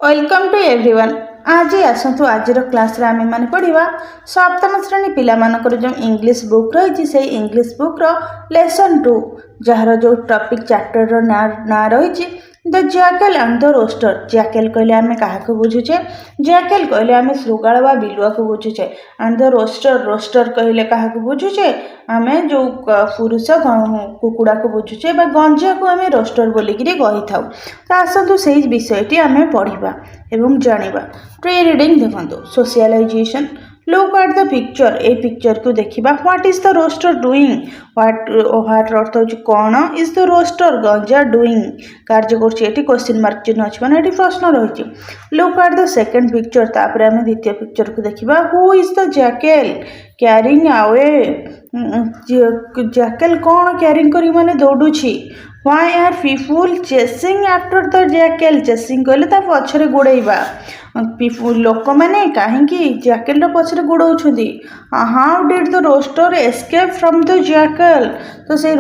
Welcome to everyone. आज आसतु आज class रे आमे माने पढ़िबा सप्तम श्रेणी पिला मानकर जो इंग्लिश बुक रही से इंग्लिश बुक रो लेसन 2 जार जो टॉपिक चैप्टर रो ना रही the jackal and the rooster. Jackal कहले आमे काहा को बुझुचे, जैकल कहले आमे श्रुगाल बा बिलुआ को बुझुचे एंड द रोस्टर रोस्टर कहले काहा को बुझुचे आमे जो पुरुष कुकुड़ा को बुझुचे बा गंजा को आमे रोस्टर बोली कहि थाउ। तो आसतु से विषयटी आमे पढ़िबा एवं जानिबा। प्री रीडिंग देखंतु socialisation. Look at the picture, a picture को देखिबा। What is the rooster doing, what अर्थ होची कोन इज द रोस्टर गंजा डूइंग कार्य करछि। एटी क्वेश्चन मार्क चिन्ह अछि माने एटी प्रश्न रहिछि। Look at the second picture, तापर हम द्वितीय पिक्चर को देखिबा। Who is the jackal carrying away, jackal कोन कैरिंग करी माने दौडुछि। Why are people chasing after the jackal, chasing कहले ता पछरे गुड़ेइबा लोक मैंने कहीं जैकल पछरे गुड़ौछुंदी। How did the rooster escape from the jackal, तो से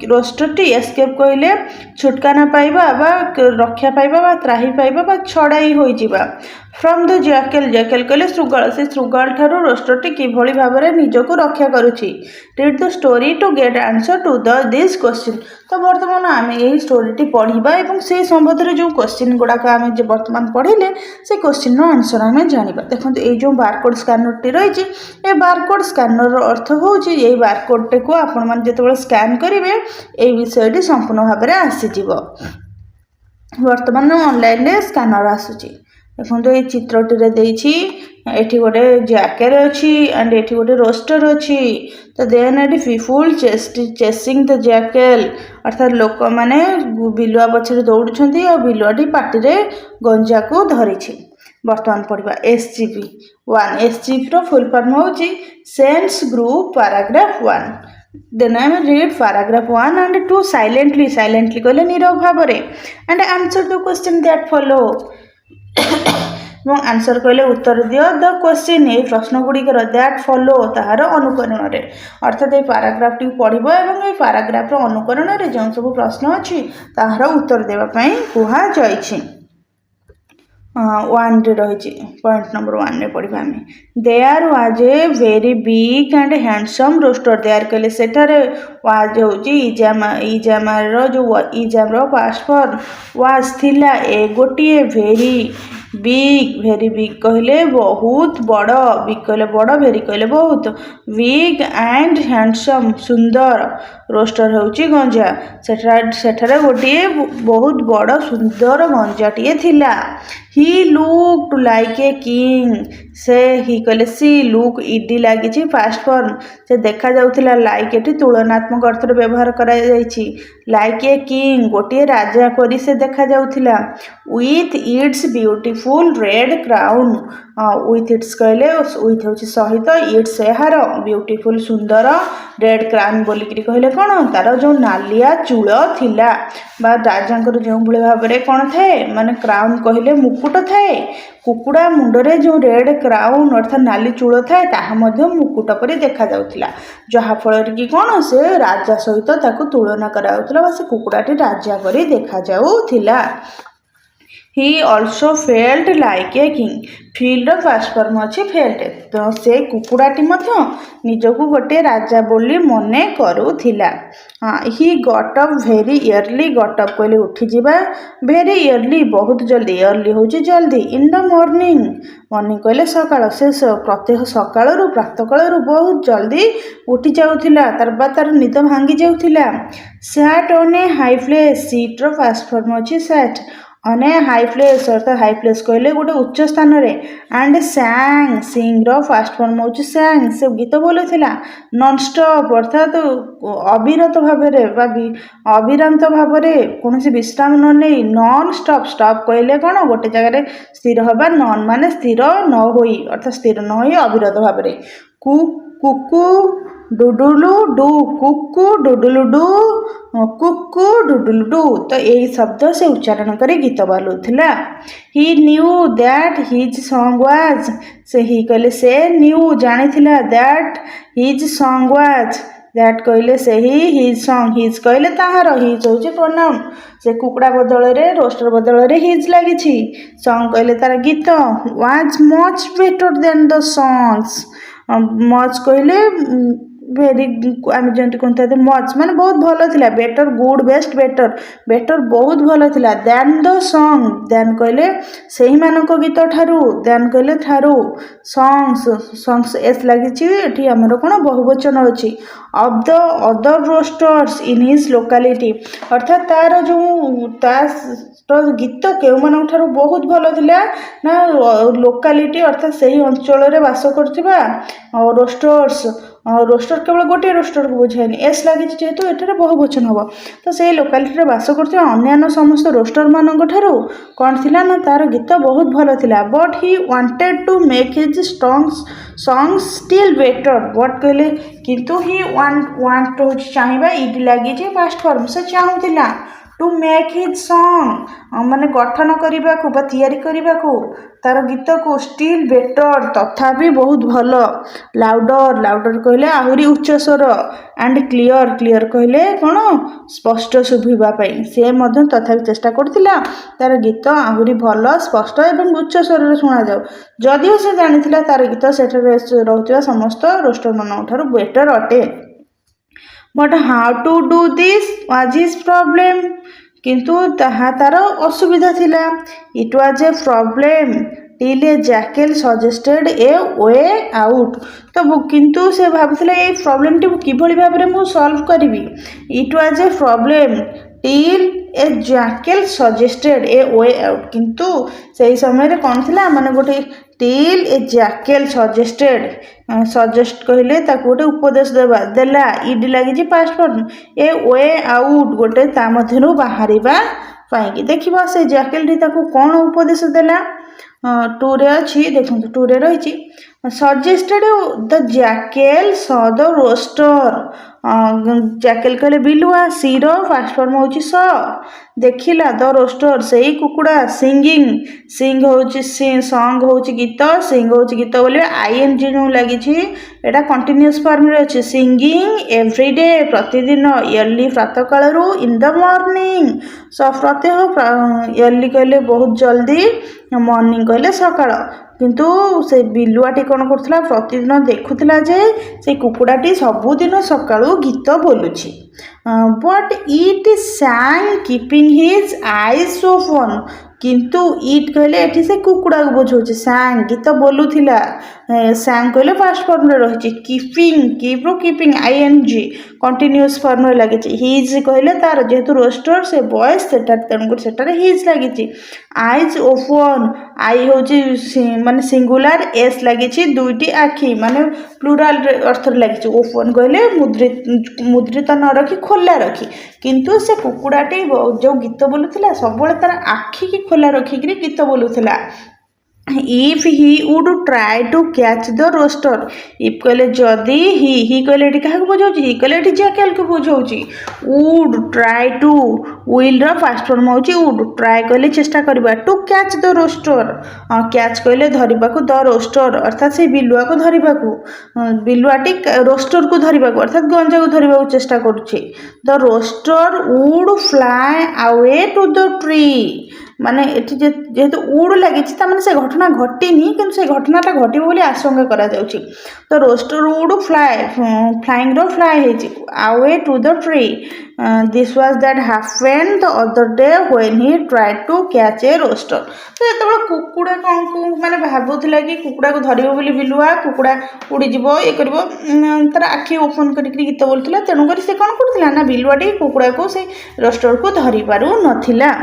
रोस्टरटी एस्केप कहले छुटकाना पाइबा बा रक्षा पाइबा बा त्राही पाइबा बा छड़ाई होई जिबा। फ्रॉम द जैकल, जैकल कहले श्रुगाल, से श्रुगाल ठारू रोस्टरटी किभଳି भाबरे निजको रक्षा करूछि। Read the story to get answer to this question. तो वर्तमान आम यही स्टोरीटी पढ़ा और से संबंध में जो क्वेश्चन गुड़ाक आम बर्तमान पढ़ले से क्वेश्चन आंसर आम जाना। देखो ये जो बारकोड स्कानर रही है, बारकोड स्कानर अर्थ हूँ ये बारकोड टे को आपण जो स्कान करेंगे ये विषयटी संपूर्ण भाव में आसीज। बर्तमान ऑनलाइन स्कानर आसूची। देखो ये चित्रटी देछि एठी गोटे जैकल अच्छी एंड एठी गोटे रोस्टर अच्छी। तो then eighty people chasing the jackal, अर्थात लोक माने बिलुआ पछरे दौड़ुछंती और बिलुआटी पाटी रे गंजा को धरिछि। बर्तमान पढ़िबा एसजीपी 1। एसजीपी रो फुल फॉर्म होची sense group paragraph 1। Then I will read paragraph 1 and 2 silently, silently कहले नीरव भाबरे and answer the question that follow answer कहले उत्तर दियो द क्वेश्चन, ये प्रश्न गुड़िकर दैट फॉलो ताहार अनुकरण रे। अर्थात ये पैराग्राफ टी पढ़िबो एवं ये पैराग्राफ रो अनुकरण रे जो सब प्रश्न अछि ताहार उत्तर देबा पई कुहा जाइछि। 1 रे रहिछि पॉइंट नंबर 1 रे पढ़िबा हमें। There was a very big and handsome rooster. There कहले सेठारे वाज होछि इजामा रो जो इजाम रो पास्ट फॉर्म वाज थिला ए गोटिए वेरी बिग कहले बहुत बड़, बिग कहले बड़, वेरी कहले बहुत, बिग एंड हैंडसम सुंदर रोस्टर होची गंजा। सेठारे गोटे बहुत बड़ सुंदर गंजाटिए थिला। He looked like a king, से ही कहले see look ED लागिछि past form, से देखा जाउथिला। लाइक एठी तुलनात्मक अर्थ रे व्यवहार करा जाइछि। लाइक ए किंग गोटे राजा परी से देखा जाउथिला। With its beautiful red crown, with its कहले विथ होछि सहित, इट्स एहार, ब्यूटीफुल सुंदर, रेड क्राउन बोली करी कहले कोन तार जो नालिया चूल थिला बा राजांकर जो भले भाव में कौन थाए माने क्राउन कहले मुकुट थाए। कुकुड़ा मुंडरे जो रेड क्राउन अर्थात नाली चूल थाए ताहा मध्य मुकुट परि देखा जाउथिला, जहा फल कि कौन से राजा सहित ताकू तुलना कराउथिला बा से कुकुड़ाटी राजा परि देखा जाउथिला। He also felt like a king, field fast form अच्छी फेल्ट, तो से कुकुड़ाटी मध्य निजको गोटे राजा बोली मने करूथिला। ही गट अप वेरी इयरली, गट अप कहले उठी जिबा, वेरी इयरली बहुत जल्दी, इयरली होची जल्दी, इन द मॉर्निंग, मॉर्निंग कहले सकाळ, से प्रत्येक सकाळरू प्रातःकाळरू बहुत जल्दी उठी जाउथिला, तार निद भांगी जाउथिला। Sat on a high place, sit रो फास्ट फॉर्म अच्छी sat, on a high place अर्थात हाई प्लेस कहले गोटे उच्च स्थान रे। एंड सैंग, सिंग रो फास्ट फॉर्म होची सैंग, से गीत बोलुथिला। नॉन स्टॉप अर्थात अविरत भाबरे बा अविरांत भाबरे कोनोसी विश्राम न नै, नॉन स्टॉप, स्टॉप कहले कोन गोटे जगह रे स्थिर होबा, नॉन माने स्थिर न होई अर्थात स्थिर न होई अविरत भाबरे। Kuku डुडुलु do, Kuku डुडुलु do, Kuku डुडुलु do, तो यही शब्द से उच्चारण करे गीत बोलुथिला। He knew that his song was, से ही कहले से न्यू जानिथिला, that his song was that कहले सही हिज सॉन्ग हिज कहले ताहार हिज होची प्रोनाउन से कुकुड़ा बदल रे रोस्टर बदल रे हिज लागिछि सॉन्ग कहले तार गीत was much better than the songs much कहले भेरी आम जमी कहते मच माने बहुत भल थिला better good best better better बहुत भल थिला दैन द सॉन्ग दैन कहले सही मानक गीत ठारू दैन कहले ठारू सॉन्ग्स सॉन्ग्स एस लगी एठी हमर कोन बहुवचन अछि of the other roosters in his locality अर्थात तार जो गीत के ठारू बहुत भल थिला ना लोकालिटी अर्थात सही अंचल रे वास करथिबा रोस्टर्स रोस्टर केवल गोटे रोस्टर को बुझाएनि एस लगी जेहेतु एठारे बहुवचन हम तो से लोकालिटी बास करथिबा अन्यान्य समस्त रोस्टर मानक ठारू कौन थिला ना तार गीत बहुत भल थिला but he wanted to make his songs still better but कहले किंतु ही वांट तो चाहिबा इड लगी जे पास्ट फॉर्म से चाहुतिला टू मेक हिज सॉन्ग माने गठन करने को तैयारी करने को तार गीत को स्टिल बेटर तथापि बहुत भल लाउडर लाउडर कहले आहुरी उच्च स्वर एंड क्लियर क्लियर कहले कौन स्पष्ट शुभापी से तथापि चेष्टा करथिला तार गीत आहुरी भल स्पष्ट एवं उच्च स्वर शुणा जाऊ जदिও से जानिथिला तार गीत सेठरे रहउथिबा समस्त रोस्टर मानक ठारू बेटर अटे but how to do this was his problem किंतु ताहा तार असुविधा थिला it was a problem till a jackal suggested a way out तो किंतु से भाबुथिला ए प्रॉब्लम टी किभଳି भाबरे मु सॉल्व करिवि it was a problem till a jackal suggested a way out किंतु से समय रे कोन थिला माने गोटे till a jackal suggested suggest कहले ताको गोटे उपदेश देला इड लगी past form a way out गोटे ता मध्यरु बाहरिबा पाई देखिबा से जैकेल टी ताको कोन उपदेश देला टू रे अछि देखंतु टू रे रहिछि suggested the jackal saw the rooster jackal कहले बिलुआ सी रो फास्ट फॉर्म होछि स देखिला द रोस्टर सेही कुकुड़ा सिंगिंग सिंग होछि सॉन्ग होछि गीत सिंग होछि गीत बोले आईएनजी जो लागिछि एटा कंटीन्यूअस फॉर्म रे अछि सिंगिंग एवरीडे प्रतिदिन इयरली प्रातः काल रो इन द मॉर्निंग सो प्रत्यह इयरली कहले बहुत जल्दी मॉर्निंग कहले सकाळ किंतु से बिलुआटी कौन करथिला प्रतिदिन देखुथिला जे से कुकुड़ाटी सबुदिन सकाळू गीत बोलुछि but it sang keeping his eyes open किंतु इट कहले एठी से कुकुड़ा को बुझौछि sang गीत बोलुथिला sang कहले पास्ट फॉर्म रे रहिछि कीपिंग कीप रो कीपिंग आईएनजी कंटीन्यूअस फॉर्म रे लागिछि हिज कहले तार जेहेतु रोस्टर से वॉइस सेटा तेनु सेटारे हिज लागिछि आईज ओपन आई होछि माने सिंगुलर एस लागिछि दुईटी आखि माने प्लुराल अर्थ लागिछि ओपन कहले मुद्रित न रखी खोला रखी किंतु से कुकुड़ाटी जो गीत बोलुथिला सब तार आखि की खोला रखिक गीत बोलुथिला if he would try to catch the rooster if कहले जदि ही कहले एटी काहा को बुझौछि ही कहले एटी जैकेल को बुझौछि वुड ट्राई टू विल रो फास्ट फॉर्म होछि वुड ट्राई कहले चेष्टा करबा to catch the rooster catch कहले धरिबा को द रोस्टर अर्थात से बिलुआ को धरिबा को बिलुआटी रोस्टर को धरिबा को अर्थात गंजा को धरिबा को चेष्टा करूछि the rooster would fly away to the tree माने एठी जेहेतु उड़ लगी से घटना घटीनी कि से घटनाटा घटो बोली आशंका करा जाउछि तो रोस्टर उड़ फ्लाइंग रो फ्लाई हेछि away to the tree this was that happened the other day when he tried to catch a rooster तो एतबे कुकुड़ा कौन को माने भाबुथिला कि कुकुड़ा को धरिबो बोली बिलुआ कुकुड़ा उड़ी जिवो ए करबो तार आखि ओपन करिक गीत बोलथिला तेनु करी से कोन करथिला ना बिलुआटी कुकुड़ा को से रोस्टर को धरि पारु नथिला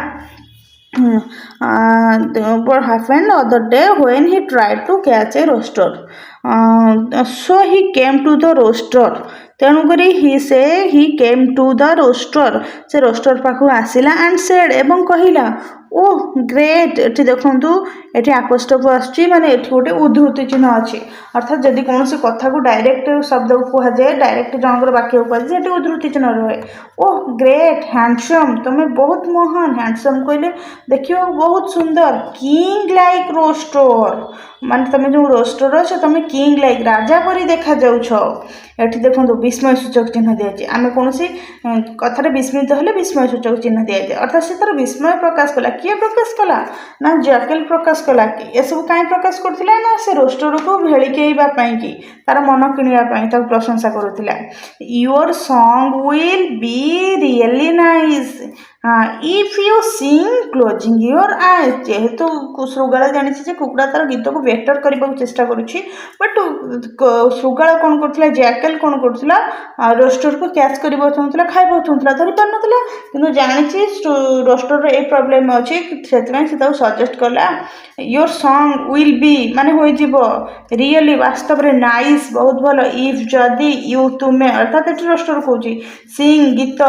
what happened the other day when he tried to catch a roaster so he came to the roaster तेणु करी he came to the roaster से roaster पाखु आसिला and said एवं कहिला ओह ग्रेट एटी देखु ये आपोस्ट्रोफ आसुची माने एटी गोटे उद्धृति चिन्ह अच्छी अर्थात जदि कौन कथा को डायरेक्ट शब्द को कहुए डायरेक्ट जनकर वाक्य को कहुए उद्धृति चिन्ह रहे ओह ग्रेट हैंडसम तुम्हें बहुत महान हैंडसम कहले देखिए बहुत सुंदर किंग लाइक रोस्टर माने तुम जो रोस्टर अच्छे तुम किंग लाइक राजा परी देखा जाऊछ एठी देखो विस्मय सूचक चिन्ह दिखाई आम कौन कथार विस्मित हेल्ले विस्मय सूचक चिन्ह दिखाई अर्थात से तार विस्मय प्रकाश कला किए प्रकाश कला ना जैकेल प्रकाश कला ये सब कहीं प्रकाश करथिला ना से रोस्टर को भेलिकेइबा पई कि तार मन किनिबा पई ताको प्रशंसा करुथिला your song will be really nice if you sing closing your eyes जेहेतु श्रृगाला जानी कुकुड़ा तार गीत को बेटर करने को चेष्टा करुच्ची बट श्रृगाला कौन कर जैकेल कौन कर रोस्टर को कैच करवा चाहूला खाइबा चाहूला धरी पार ना कि जानी रोस्टर ए प्रोब्लेम अच्छी से सजेस्ट कला योर सॉन्ग विल बी माने हो रियली वास्तव में नाइस बहुत भल इफ जदि यू तुम्हें अर्थात ये रोस्टर कौन सिंग गीत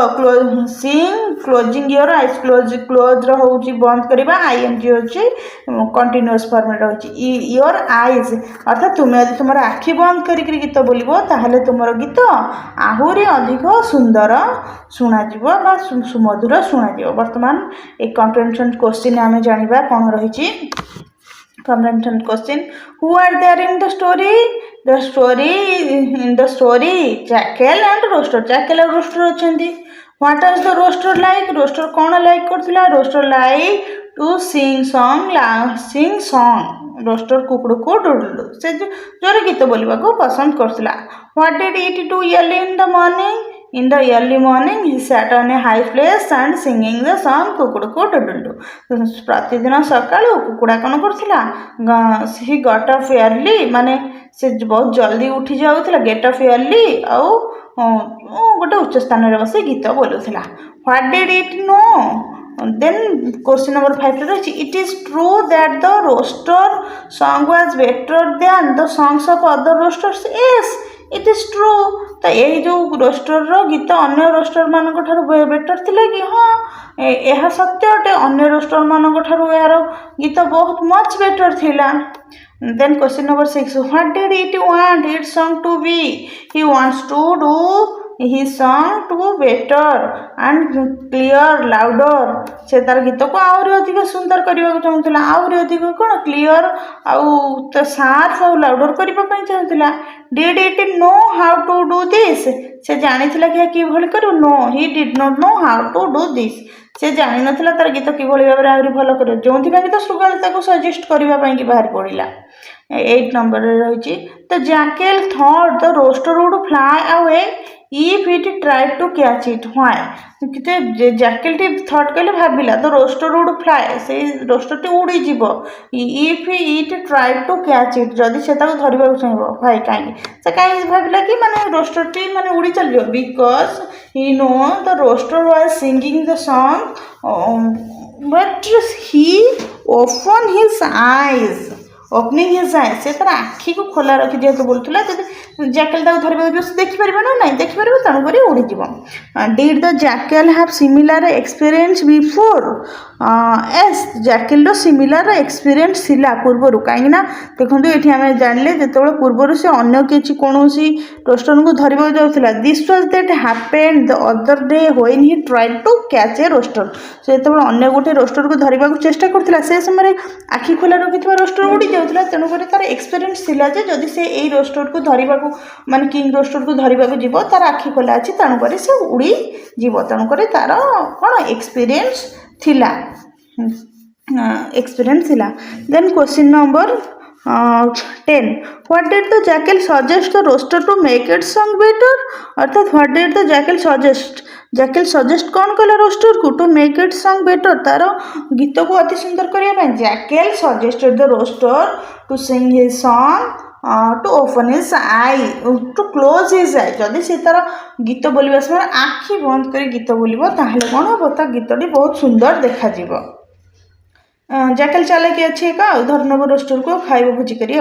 सिंग क्लोजिंग योर आईज क्लोज रोचे बंद करवा आईएनजी होची कंटिन्यूअस फॉर्म रही योर आईज अर्थात तुम्हें यदि तुम आखि बंद करके गीत बोलो ताहले तुम गीत आहरी अधिक सुंदर शुणा सुमधुर शुणा वर्तमान एक कॉम्प्रिहेंशन क्वेश्चन आम जाना कौन रही comprehension question who are there in the story in the story jackal and rooster jackal और रोस्टर अच्छे what is the rooster like rooster कौन लाइक करथिला rooster like to sing song rooster कुकुड़ को डुडलु से जोर गीत बोलवा को पसंद करथिला what did it do early in the early morning he sat on a high place and singing the song कुकुड़ को डुडलु प्रतिदिन सकाळु कुकुड़ा कौन करथिला ही गट अप अर्ली माने से बहुत जल्दी उठी जाउथिला गेट अप अर्ली आउ गोटे उच्च स्थान में बस गीत बोलूला what did it know then question number 5 रही it is true that the rooster song was better than the songs of other roosters yes it is true तो यही जो रोस्टर गीत अन्य रोस्टर मान बेटर थिले कि हाँ यह सत्य अटे अन्य रोस्टर मान यार गीत बहुत मच बेटर थिला Then question number 6. What did it want its song to be? He wants to do his song to better and clear, louder. से तार गीत को आहरी अधिक सुंदर करने को चाहूला आहरी अधिक कौन क्लीयर आउ शार्प और लाउडर करने चाहूला did it know how to do this से जानी कि भली करू know he did not know how to do this से जानी नथिला तार गीत किभली भाव में आहरी भल कर जो तो श्रृगाल सजेस्ट करने बाहर पड़ा 8 नंबर रही the jackal thought the rooster would fly away if it tried to catch it why jackal टी थॉट कहले भाविला द रोस्टर वुड फ्लाई से रोस्टर टी उड़ी जीव if it tried to catch it जदि से धरवा चाहिए भाई कहीं से कहीं भाविला कि माने रोस्टर टी माने उड़ी चल जाओ because he know the rooster was singing the song but he open his eyes opening his eyes से तार आखि को खोला रखी जेहेतु बोलूला जब जैकेल धरवा देखिपर ना ना देखिपर तेणुक उड़ीज did the jackal have similar experience before एस जैकेल सिमिलर एक्सपीरियंस थिला पूर्वर कहीं देखो ये आम जानिले जो पूर्वर से अन्य किसी कौन रोस्टर को धरवा जाऊला this was that happened the other day when he tried to catch a rooster से जो अन्य गोटे रोस्टर को धरवा चेष्टा करथिला से समय आखि खोला रखि रोस्टर उड़ी जाऊला तेणुक तार एक्सपीरियंस थिला जे जदि से एई रोस्टर को धरवा माने किंग रोस्टर को धरवा जीव तार आखि खोला अच्छी तेणुक से उड़ी जीव तेणुक तार कौन एक्सपीरियंस थिला एक्सपीरियंस थिला then question number 10 what did the jackal suggest the rooster to make it song better अर्थात what did the jackal suggest कौन कला रोस्टर को to make it song better तार गीत को अति सुंदर करने jackal suggested the rooster to sing his song to open his eye to close his eye जदि से तार गीत बोलवा समय आखि बंद कर गीत बोलो ताहले कौन हम तार गीतटी बहुत सुंदर देखा जैकेल चले कि अच्छे का धर नब रोस्टर को खाइब भोजी करी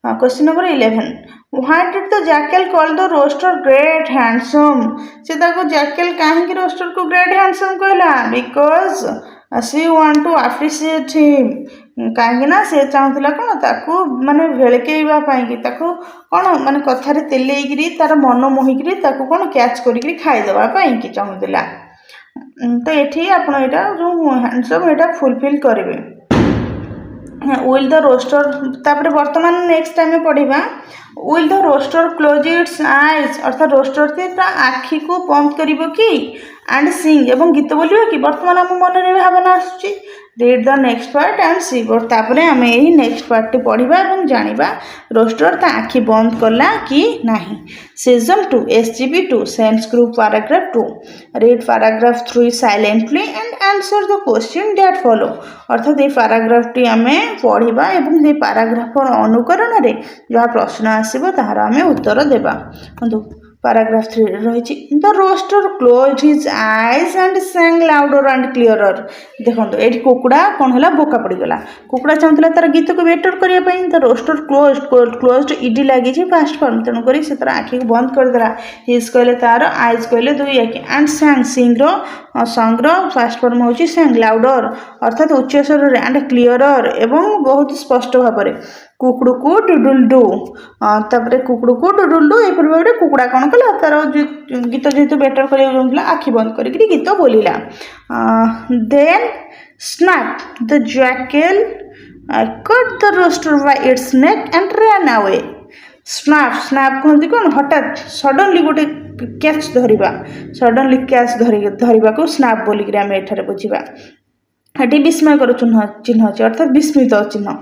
question number 11 why did the jackal call the rooster great handsome से जैकेल कहीं रोस्टर को ग्रेट हैंडसम कहला because she want to appreciate him कहीं से चाहूला कौन ताकू माने भेड़केवा ताकू कौन माने कथार तेलैक तार मन मोहिकी कौन कैच कर खाईदेवाई चाहूला। तो ये आप जो हैंडसम यहाँ फुलफिल करेंगे। विल द रोस्टर तापर वर्तमान नेक्स्ट टाइम पढ़ा will the rooster close its eyes अर्थात रोस्टर से आखि को बंद कर कि एंड सिंग एवं गीत बोलियो कि वर्तमान आम मन में भावना आसूँ read the next part and see तापर आम यही नेक्स्ट पार्ट पढ़ा और जाना रोस्टर ता आखि बंद कला कि नहीं। Season 2 SGP 2 sense group paragraph 2 read paragraph 3 silently and answer the question that follow अर्थात ये पैराग्राफ टी आम पढ़ा और ये पैराग्राफ अनुकरण में जहाँ प्रश्न आसो तार आम उत्तर देवा। पैराग्राफ 3 रही the rooster close his eyes and sang louder and clearer देखो ये कुकुड़ा कौन है बोका पड़गला कुकुड़ा चाहूला तार गीत को बेटर करने द रोस्टर क्लोज इडी लगी फास्ट फॉर्म तेणुक से तार आखि को बंद करदेला हिज कहले तार आईज कहले दुई आखि एंड सांग संग फास्ट फॉर्म हूँ सांग लाउडर अर्थात उच्च स्वर एंड क्लीयरर एवं बहुत स्पष्ट भाव में कुकुड़ को डुडुल डू तापर कुकुड़ को डुडुल डू यपर भाव में कुकुड़ा कौन कला तार गीत जेहेतु बेटर कर आखि बंद कर गीत बोलिला। Then snap the jackal cut the rooster by its neck and run away snap snap कहते कौन हठात सडनली गोटे कैच धरवा सडनली कैच धरवा को स्नैप बोलिक आम एठार बुझा ये विस्मयकर चिन्ह अच्छे अर्थात विस्मित चिन्ह।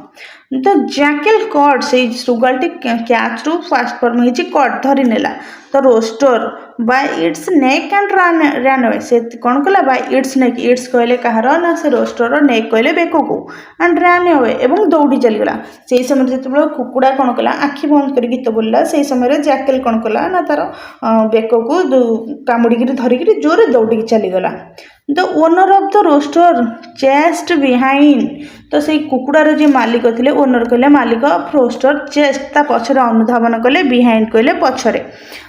द जैकेल कट से श्रुगालटी कैच रु फास्ट फॉर्म हो कट धरी नेला the rooster by its neck and run away से कौन कला बाय इट्स नेक इट्स कहले कहार ना से रोस्टर नेक कहले बेक को एंड रन अवे एवं दौड़ी चलीगला से समय जो कुकुड़ा कौन कला आखि बंद कर गीत बोलला से समय जैकेल कौन कला ना तार बेक को कामुड़ी धरिकी जोर दौड़ी चलीगला। The owner of the rooster chased behind तो से कुकुड़ार जो मालिक थे ओनर कहले मालिक ऑफ रोस्टर चेस्ट ता पछरे अनुधावन कले बिहाइंड कहले पछरे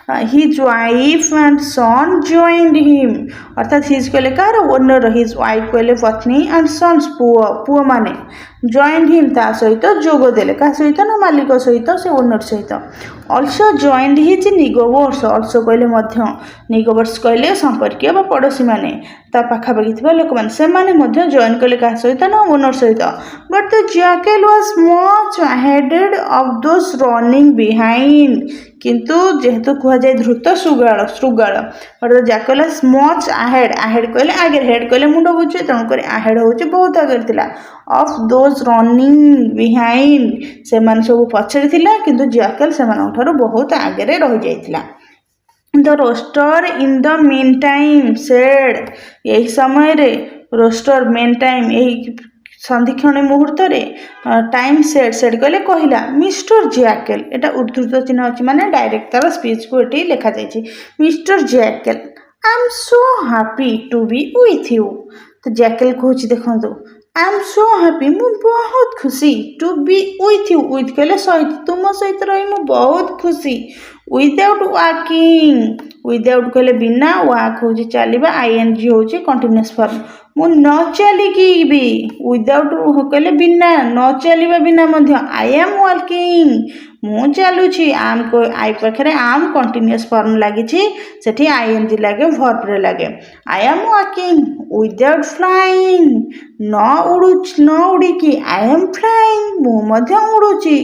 his wife and son joined him अर्थात हिज कहले कार ओनर हिज वाइफ कहले पत्नी एंड सन्स पुओ माने जॉइंड हिम ता सहित जोग देले का सहित ना मालिक सहित से ओनर सहित ऑल्सो जॉइंड हिज निगोवर्स ऑल्सो कहले मध्य निगोवर्स कहले संपर्कीय बा पड़ोशी माने ता पाखापाखि थी लोक मैंने जॉइन कले क्या सहित ना ओनर सहित but the jackal was much ahead of those running behind किंतु जेहेतु कहुए द्रुत श्रुगाल श्रुगाल अर्थात jackal was much ahead ahead कहले आगे हेड कहले मुंड बुझे तेणुक अहेड हूँ बहुत आगे थिला ऑफ दोस रनिंग बिहाइंड से सब पछरे थिला किंतु जैकेल से बहुत आगे रही जाइथिला। The rooster in the mean time said यही समय रे रोस्टर मेन टाइम यही संधिक्षण मुहूर्त टाइम सेड सेड कहले कहला मिस्टर जैकेल एटा उद्धृत चिन्ह अच्छी माने डायरेक्ट तार स्पीच को ये लिखा जाइए mister jackal I am so happy to be with you तो जैकेल कहूँ देखो आई एम सो हैप्पी मु बहुत खुशी to be with you with कहले सहित तुम सहित रही मु बहुत खुशी विदाउट वाकिंग विदाउट कहले बिना वाक हूँ चलवा ING हूँ कंटिन्यूअस फॉर्म मु न चलिकी भी विदाउट कहले बिना न चलवा बिना मध्य आई एम वाकिंग मु चलुची आम को आई पाखे आम कंटिन्यूअस फॉर्म लगी सेठी ING लगे वर्ब रे लगे I am walking without flying न उड़ीकी आई एम फ्लाइंग मु मध्य उड़ुची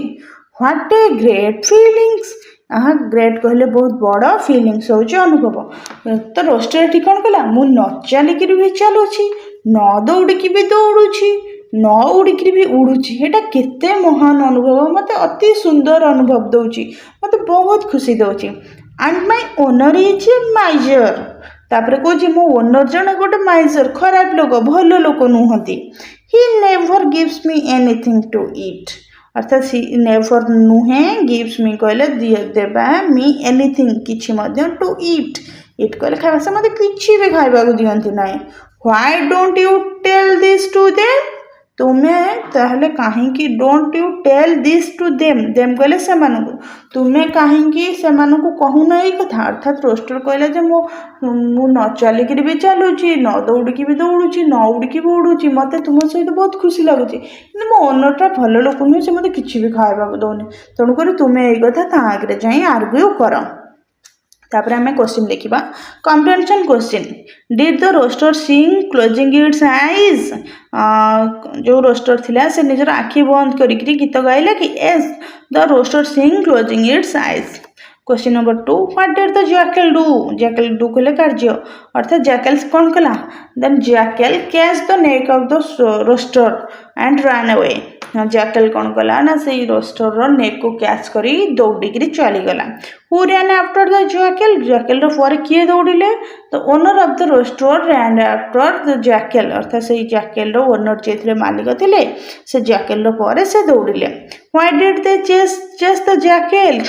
what a great feelings great कहले बहुत बड़ फिलिंग्स हूँ अनुभव तो रोस्टर ये कौन कला मु न चलिकी भी चलुची न दौड़िकी भी दौड़ुची न उड़िकी भी उड़ुची एटा केते महान अनुभव मत अति सुंदर अनुभव दौची मत बहुत खुशी दौची and my owner is a miser तापर कौच मो ओनर जन गोटे माइजर खराब लोक भल लोक नुहति he never gives me anything to eat अर्थात सी नेवर नुहे गिव्स मी कहले देवा मी एनीथिंग किछि मध्य टू ईट ईट कहले खावा से मते किछि भी खाइबा को दियंती नाही why don't you tell this to them तुम्हें ताहले कहीं don't you tell this to them कहले से तुम्हें कहीं से कहून ये कथा अर्थात रोस्टर कहले जे मु न चलिक भी चलुची न दौड़िकी भी दौड़ुची न उड़िकी भी उड़ुची मत तुम सहित बहुत खुशी लगुच कि मो ओनरटा भल लोक नुहे से मत कि भी खावा दौनी तेणुक तुम्हें ये कथा ता आगे जाए आर्ग्यू कर तापर आम क्वेश्चन देखा कम्प्रेhension question did the rooster sing closing its eyes जो रोस्टर थिला से निजर आखि बंद करी गीत गाइला कि एस the rooster sing closing its eyes question number 2 what did the jackal do कहले कार्य अर्थात जैकल कौन कला then jackal catch the neck of the rooster and run away jackal कौन कला ना से रोस्टर नेक को कैच करी दौड़ी चलीगला who ran after the jackal jackal पर किए दौड़िले the owner of the rooster ran after the jackal अर्थात से जैकल ओनर जे मालिक थे से जैकल पर से दौड़िले why did they chase the jackal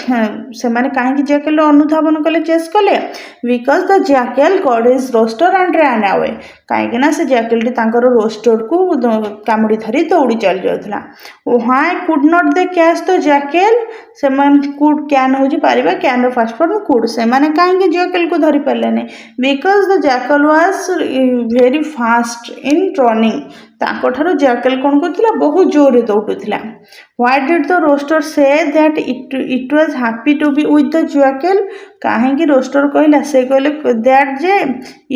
से माने कहीं जैकल अनुधावन कले चेस कले because the jackal got his rooster and ran away कहीं से जैकल रोस्टर को कामुड़ी धरी दौड़ी चली जाता why could not they catch the jackal से कुड कैन हो कैन फास्ट फॉर्म कुड से माने कहीं जैकल को धरी पारे because the jackal was very fast in running ताकठार जैकल कौन कर बहुत जोर दौड़ूला why did the rooster say that it was happy to be with the jackal कहीं रोस्टर कहला से कहले दैट जे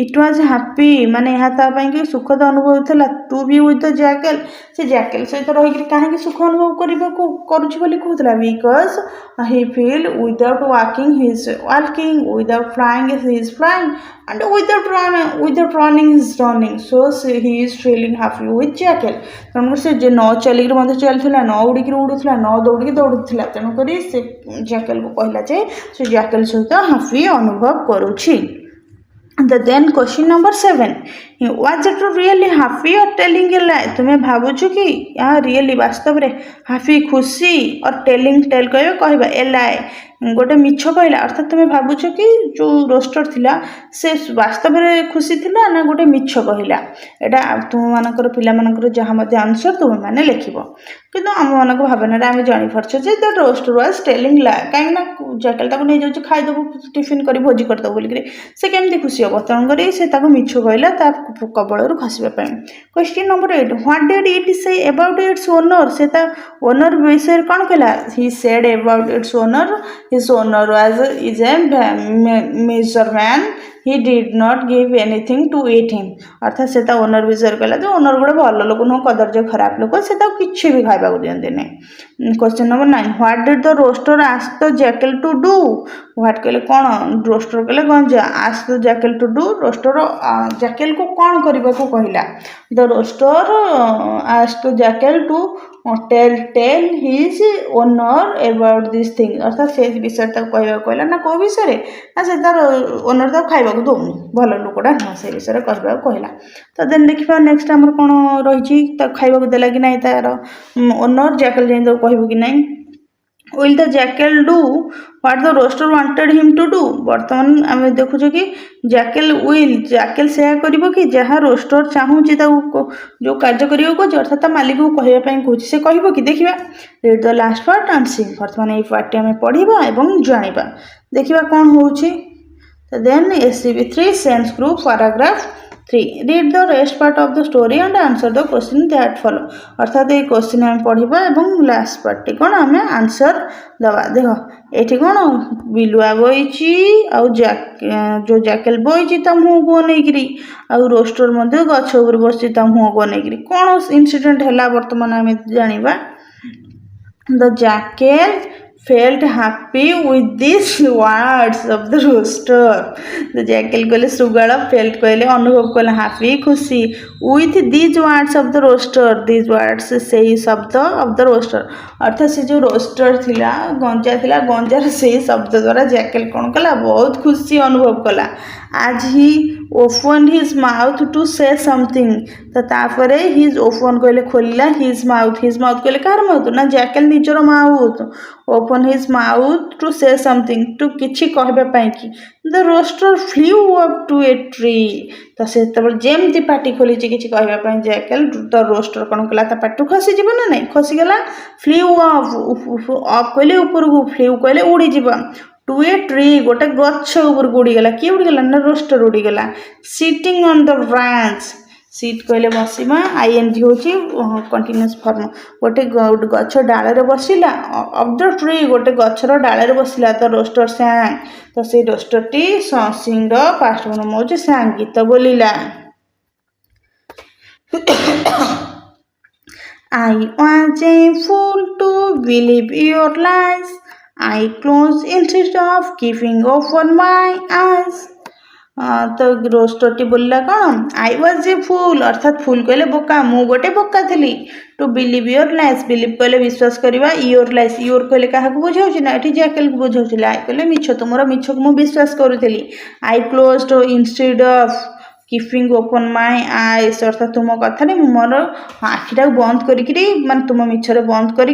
इट वाज हैप्पी माने यहाँ तापाई सुखद अनुभव था to be with the jackal से जैकल सहित रही कहीं सुख अनुभव करने कहला because he feel without walking he is walking without flying he is flying and without running is running so he is feeling happy with jackal तेणुक से न चलिक चलता न उड़िकी उड़ूला न दौड़िकी दौड़ूला तेणुक से जैकल को कहला जे से जैकल सहित हाफी अनुभव करुछि then question number 7 was it really happy or telling ए लाई तुम्हें भावुच कि यहाँ रियली वास्तव रे हाफी खुशी और टेल कहवा ए लाई गोटे मिछ कहला अर्थात तुम्हें भावुच कि जो रोस्टर थिला से वास्तव में खुशी थिला ना गोटे मिछ कहला एटा तुम मानकर पिला मानकर जहाँ मध्य आंसर तुम मैंने लिख किंतु आम मान भावना आम जापारे जे द रोस्टर वाज टेलिंग ला कहीं जैकल नहीं जाऊँ खाईदेबू टिफिन कर भोजी करदेव बोलिक से केमती खुशी हम तेणुक से मिछ कहला कबल खसवाई question number 8 what did it say about its owner से ओनर विषय कौन कहला he said about its owner his owner is a measurement he did not give anything to eat him अर्थात से ओनर विषय कहला जो ओनर गोटे भल लोक नुह कदर्य खराब लोक से किसी भी खावा दिखते नहीं question number 9 what did the rooster ask the jackal to do what कहले कौन रोस्टर कहले गंजा ask the jackal to do rooster jackal को कौन करने को कहला the rooster ask the jackal to tell his owner about this thing अर्थात से विषय कहला ना कौ विषय ना से तार ओनर तो खावा दौनी भल लोकटा नुह से विषय कहला तो देन देखा नेक्स्ट आमर कौन रही खावा देला कि ना तार ओनर जैकल जाए कहबू कि नहीं will the jackal do what the rooster wanted him to do बर्तमान आम देखुचे कि जैकल से कि जहाँ रोस्टर चाहूँगी जो कार्य करें अर्थात मालिक को कहवाई कहूँ से कह कि देखा read the last part and see बर्तमान ये पार्टी आम पढ़ा और जाना देखा कौन हो then SCB3 sense group paragraph 3 read the rest part of the story and answer the question that follow अर्थात ये क्वेश्चन आम पढ़ा और लास्ट पार्टी कौन आम आंसर दवा देख ये कौन बिलुआ बही जो जैकल बही मुँह को नहीं रोस्टर गछ उपर बस मुँह को नहीं कौन इनसीडेंट है बर्तमान आम जाना the jackal felt happy with these words of the roaster the jackal कहले सुगाल felt कहले अनुभव कहले happy खुशी with these words of the roaster these words से शब्द of the roaster अर्थात से जो रोस्टर थिला गंजार से शब्द द्वारा जैकल कौन कला बहुत खुशी अनुभव कला आज ही opened his mouth to say something तो तापर his open कहले खोलिला his mouth कहले कार mouth ना जैकेल निजर mouth open his mouth to say something to किछि कहबे पई कि the roaster flew up to a tree तो से तबल जेमती पाटी खोली किछि कहबे पई जैकेल the roaster कोन कला ता पाटू खसी जीव ना नहीं खसी गला flew up कहले ऊपर को flew कहले उड़ी जीव टू ए ट्री गोटे गछ ऊपर उड़ीगला किए उड़ीगला ना रोस्टर उड़ीगला sitting on the branch seat कहले बसवा आईएनजी होची कंटीन्यूअस फॉर्म गोटे गछ डाल रे बसिला ऑफ द ट्री गोटे गछर डाल रे बसिला तो रोस्टर सांग तो से रोस्टर टी सिंग पास्ट फॉर्म होची सांग गीत बोलिला I was a fool to believe your lies I closed instead of keeping open my eyes तो रोस्टरटी बोलला कौन आई वाज ए फूल अर्थात फूल कहले बोका मु गोटे बोका थी to believe your lies believe कहले विश्वास करवा योर लाइस योर कहले क्या बुझाऊँ ना ये जैकेल को बुझाऊँ आई कहले मिछ तुम मिछ को मुझे विश्वास करूली I closed instead of keeping open my eyes अर्थात तुम कथा मोर आखिटा बंद करी मान तुम मिछरे बंद करी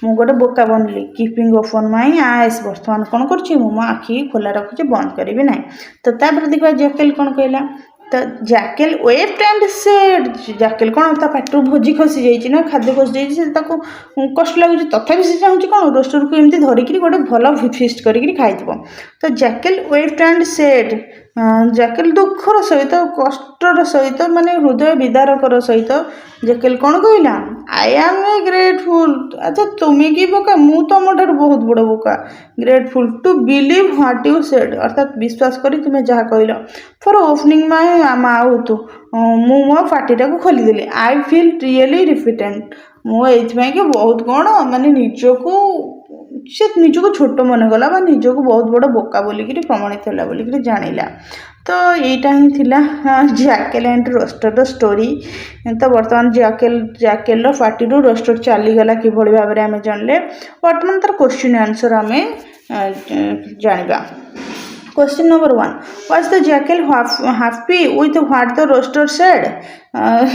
मु गोटे बोका बनली कीपिंग ओपन माय आईज बर्तमान कौन कर मो आखि खोला रखुचे बंद करी ना तो तापर देखा जैकेल कौन कहला तो Jekyll wept and said Jekyll कौन पाटू भोजी खसी जाइए ना खाद्य खसी जाइए कष्ट लगुच तथापि से चाहूँ कौन रोस्टर को एमती धरिकी गोटे भल फिस्ट करके खाइब तो Jekyll wept and said Jekyll दुखर सहित कष्टर सहित माने हृदय विदारकर सहित जैकेल कौन कहला आई एम ए ग्रेटफुल अच्छा तुम्हें कि बोका मु तुम ठार बहुत बड़ बोका grateful to believe what you said अर्थात विश्वास करी तुम्हें जहाँ कहल फॉर ओपनिंग माय माउथ मु मो पार्टीटा को खोलीदेली आई फिल रियली रिफिटेंट मुझे कि बहुत कौन माने निजको से निजको छोट मन गला निजको बहुत बड़ बोका बोलिकी प्रमाणित है बोलिकी जानिला तो यहीटा ही थिला जैकेल एंड रोस्टर स्टोरी तो बर्तमान जैकेल पार्टी रोस्टर चलीगला कि भाव में आम जानले बर्तमान तार क्वेश्चन आंसर आम जाना question number 1 was the jackal happy with what the rooster said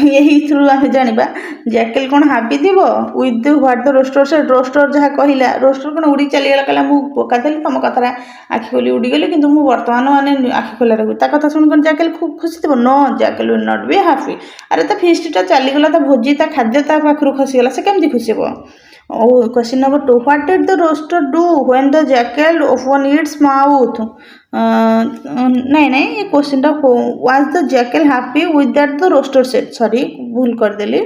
यही थ्रू आम जाना जैकेल कौन हैप्पी थी with what the rooster said rooster जहाँ कहला रोस्टर कौन उड़ी चलीगला कहला मुझे बोका थी तुम कथा आखि खोली उड़ीगली कि बर्तमान मैंने आखि खोला रखी कथा शुण कौन जैकेल खूब खुशी थी no jackal will not be happy अरे तो फिस्टा चलीगला तो भोजी खाद्य पाखु खसीगला से केमती खुशी हे question number 2 what did the rooster do when the jackal open its mouth नहीं ये question was the jackal happy with that the rooster said sorry भूल करदेली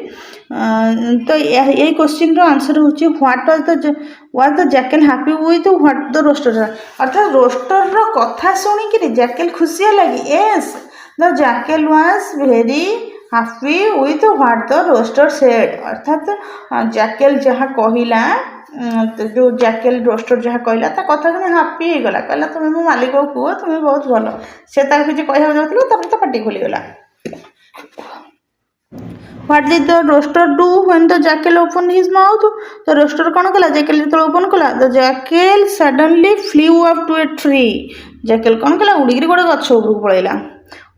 तो यही क्वेश्चन आंसर हूँ what was the jackal happy with what the rooster अर्थात rooster कथा शुणिकी जैकेल खुशी लगी yes the jackal was very happy with what the rooster said अर्थात जैकेल जहाँ कहला जो जैकेल रोस्टर जहाँ कहला कथा शुणी हैप्पी हो गला कहला तुम्हें मो मालिक को कुह तुम्हें बहुत भल से किसी कह तो पार्टी खोलीगला what did the rooster do when the jackal open his mouth तो रोस्टर कौन कला जैकेल जो ओपन कला the jackal suddenly flew up to a tree jackal कौन कला उड़ीकी गोटे गछ ऊपर पलैला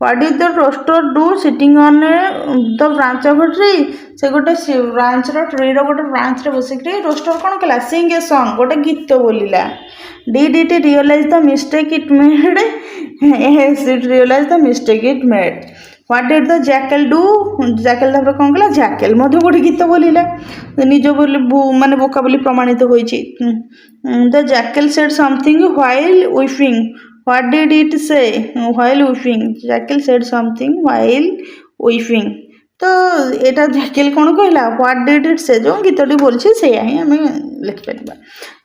what did the rooster do sitting on the branch of a tree से गोटे ब्रांच ट्री गोटे ब्रांच बसिक रोस्टर कौन कला सिंग ए सॉन्ग गोटे गीत बोलिला did it realize the mistake it made yes it realized the mistake it made what did the jackal do jackal तापर कौन कला jackal मध्य गोटे गीत बोलिला निज बोली माने बोका बोली प्रमाणित होइछि the jackal said something while weeping what did it say while weeping jackal said something while weeping तो यहाँ जैकेल कौन कहला व्हाट डिड इट से जो गीतटी बोलছি सेया ही आम लिखिपर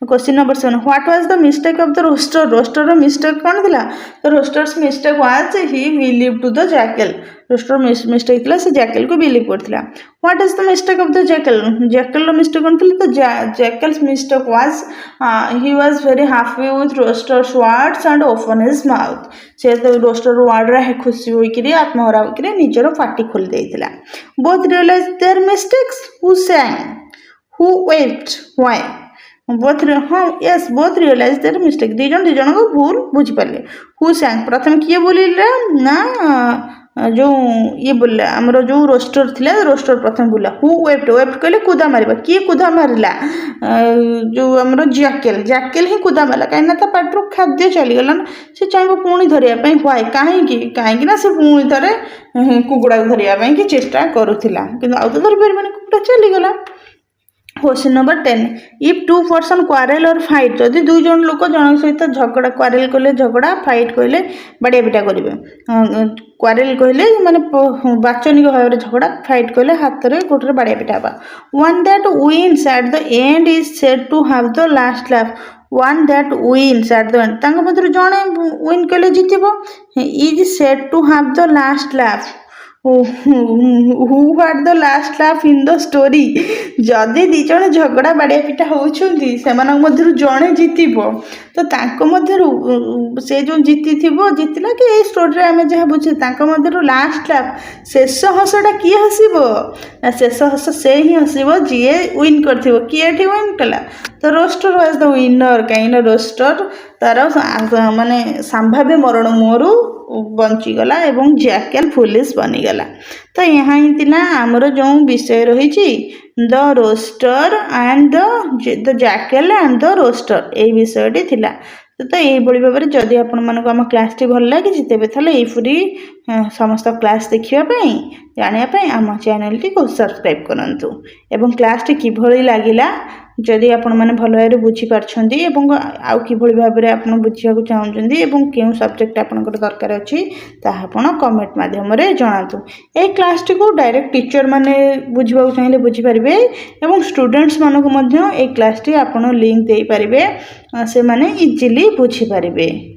question number 7 what was the mistake of the rooster rooster mistake कौन थिला तो rooster's mistake was he believe to the jackal rooster mistake थिला से जैकेल को बिलीव करथिला what is the mistake of the jackal jackal mistake कौन थिला तो jackal's mistake was he was very happy with rooster's words and open his mouth से तो roster word रे खुशी होइकरी आत्महरा होइकरी निजरो पार्टी खोल देइथिला both realized their mistakes who sang who wept why both हाँ yes both realize their mistake दी जन को भूल बुझिपारे हु सांग प्रथम किए बोलिला ना जो ये बोलिला आमर जो रोस्टर थिला रोस्टर प्रथम बोला हु वेप्ट वेप्ट कहले कुदा मारिबा किए कुदा मारिला जो आमर जैकेल जैकेल ही कुदा मारला कहीं ता पाटरू खाद्य चली गला ना से चाहिए पुणी धरिया ପାଇଁ व्हाई कहीं ना से पुणी थरे कुकुड़ा धरिया ପାଇଁ कि चेष्टा करूथिला किंतु आउ तो धरि परबनी कुकुड़ा चली गला। Question number 10 if two person quarrel or fight जदि दुई जन लोक जन सहित झगड़ा क्वारेल कहले झगड़ा फाइट कहले बाड़िया पिटा करेंगे क्वारेल कहले माने वाचनिक भाव में झगड़ा फाइट कहले हाथ में गोटे बाड़िया पिटा हवा one that wins at the end is said to have the last laugh one that wins at the end तांको मधुर जणे विन कहले जीतिबो is said to have the last laugh who had the last laugh in the story जदि दी जण झगड़ा बाड़िया पिटा होउछंती सेमानक मध्यरु जणे जीतिबो तो तांको मध्यरु से जो जीति थिबो जीतिला कि ए स्टोरी रे हमें जहा बुझे तांको मध्यरु लास्ट लाफ शेष हसटा किए हसिबो शेष हस से ही हसिबो जिए विन करथिबो किए ठी विन कला तो रोस्टर वाज द विनर काइन रोस्टर तार माने संभाव्य मरण मोरु बंचीगला एवं जैकेल पुलिस बनीगला तो यहाँ ही थिला आमर जो विषय रही the rooster and the jackal and the rooster ये विषयटी थिला तो यही भाव में जदि आपण मानक आम क्लास टी भल लगी तेज यहीपरी समस्त क्लास देखापी जानापी आम चैनल टी को सब्सक्राइब करंतु एवं क्लास टी किभली लागिला जदि आपण मैंने भल भाव बुझी पार्छंती एवं आउ किभली भाव में आपण बुझा चाहूँगी एवं केउ सब्जेक्ट आपनकर दरकार अछि ताहा आपण कमेंट माध्यम रे जणातु ए क्लास टी को डायरेक्ट टीचर माने बुझिबा चाहिए बुझी पारिबे एवं स्टूडेंट्स मानको मध्य ए क्लास टी आपण लिंक देई पारिबे से माने इजीली बुझी पारिबे।